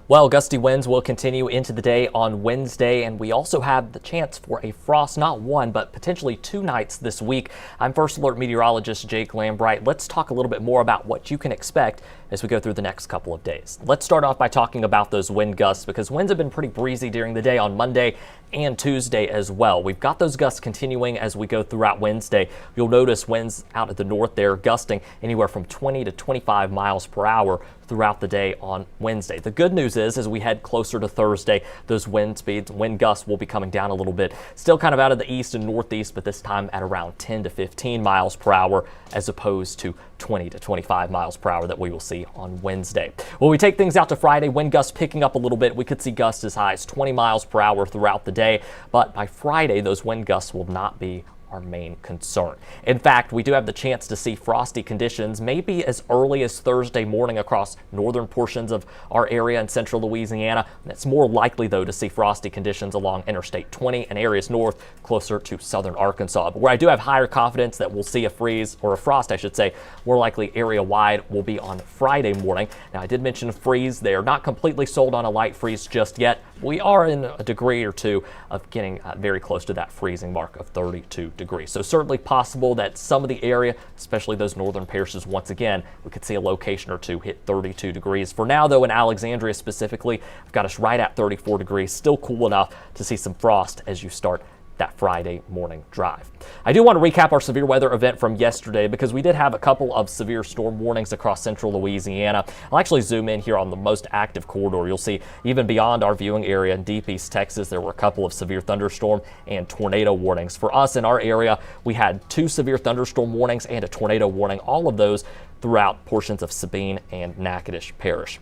Well, gusty winds will continue into the day on Wednesday, and we also have the chance for a frost, not one, but potentially 2 nights this week. I'm First Alert meteorologist Jake Lambright. Let's talk a little bit more about what you can expect as we go through the next couple of days. Let's start off by talking about those wind gusts, because winds have been pretty breezy during the day on Monday and Tuesday as well. We've got those gusts continuing as we go throughout Wednesday. You'll notice winds out at the north there gusting anywhere from 20 to 25 miles per hour throughout the day on Wednesday. The good news is, as we head closer to Thursday, those wind speeds, wind gusts will be coming down a little bit. Still kind of out of the east and northeast, but this time at around 10 to 15 miles per hour as opposed to 20 to 25 miles per hour that we will see on Wednesday. When we take things out to Friday, wind gusts picking up a little bit. We could see gusts as high as 20 miles per hour throughout the day, but by Friday, those wind gusts will not be our main concern. In fact, we do have the chance to see frosty conditions maybe as early as Thursday morning across northern portions of our area in central Louisiana. It's more likely, though, to see frosty conditions along Interstate 20 and areas north closer to southern Arkansas. But where I do have higher confidence that we'll see a freeze, or a frost, I should say, more likely area-wide will be on Friday morning. Now, I did mention a freeze. They are not completely sold on a light freeze just yet. We are in a degree or two of getting very close to that freezing mark of 32 degrees. So certainly possible that some of the area, especially those northern parishes, once again, we could see a location or two hit 32 degrees. For now, though, in Alexandria specifically, I've got us right at 34 degrees, still cool enough to see some frost as you start that Friday morning drive. I do want to recap our severe weather event from yesterday, because we did have a couple of severe storm warnings across central Louisiana. I'll actually zoom in here on the most active corridor. You'll see even beyond our viewing area in deep East Texas, there were a couple of severe thunderstorm and tornado warnings. For us in our area, we had 2 severe thunderstorm warnings and a tornado warning, all of those throughout portions of Sabine and Natchitoches Parish.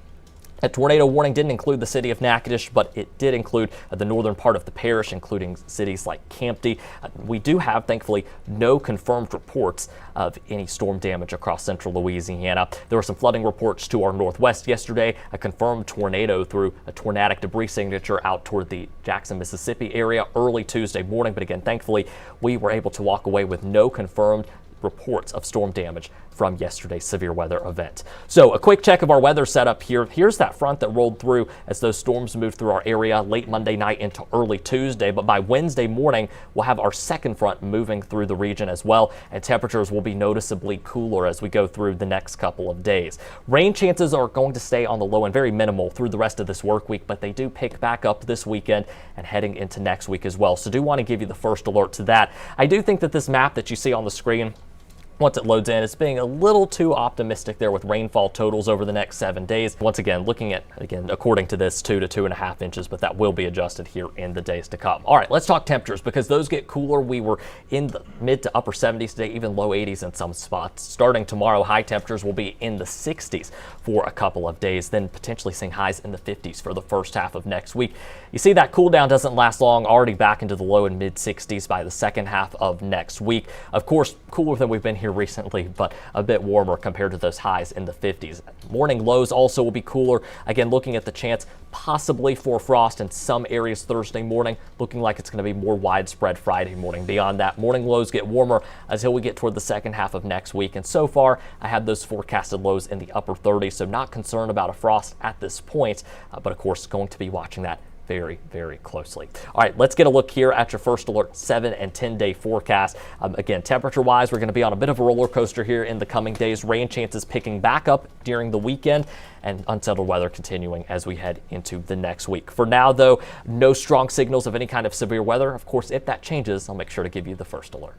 A tornado warning didn't include the city of Natchitoches, but it did include the northern part of the parish, including cities like Campty. We do have, thankfully, no confirmed reports of any storm damage across central Louisiana. There were some flooding reports to our northwest yesterday. A confirmed tornado threw a tornadic debris signature out toward the Jackson, Mississippi area early Tuesday morning. But again, thankfully, we were able to walk away with no confirmed reports of storm damage from yesterday's severe weather event. So a quick check of our weather setup here. Here's that front that rolled through as those storms moved through our area late Monday night into early Tuesday. But by Wednesday morning, we'll have our second front moving through the region as well, and temperatures will be noticeably cooler as we go through the next couple of days. Rain chances are going to stay on the low and very minimal through the rest of this work week, but they do pick back up this weekend and heading into next week as well. So do want to give you the first alert to that. I do think that this map that you see on the screen, once it loads in, it's being a little too optimistic there with rainfall totals over the next 7 days. Once again, looking at, according to this, 2 to 2.5 inches, but that will be adjusted here in the days to come. All right, let's talk temperatures, because those get cooler. We were in the mid to upper 70s today, even low 80s in some spots. Starting tomorrow, high temperatures will be in the 60s for a couple of days, then potentially seeing highs in the 50s for the first half of next week. You see that cool down doesn't last long, already back into the low and mid 60s by the second half of next week. Of course, cooler than we've been here recently, but a bit warmer compared to those highs in the 50s. Morning lows also will be cooler. Again, looking at the chance possibly for frost in some areas Thursday morning, looking like it's going to be more widespread Friday morning. Beyond that, morning lows get warmer until we get toward the second half of next week. And so far, I have those forecasted lows in the upper 30s, so not concerned about a frost at this point, but of course, going to be watching that very, very closely. All right, let's get a look here at your first alert 7 and 10 day forecast. Again, temperature wise, we're going to be on a bit of a roller coaster here in the coming days. Rain chances picking back up during the weekend, and unsettled weather continuing as we head into the next week. For now, though, no strong signals of any kind of severe weather. Of course, if that changes, I'll make sure to give you the first alert.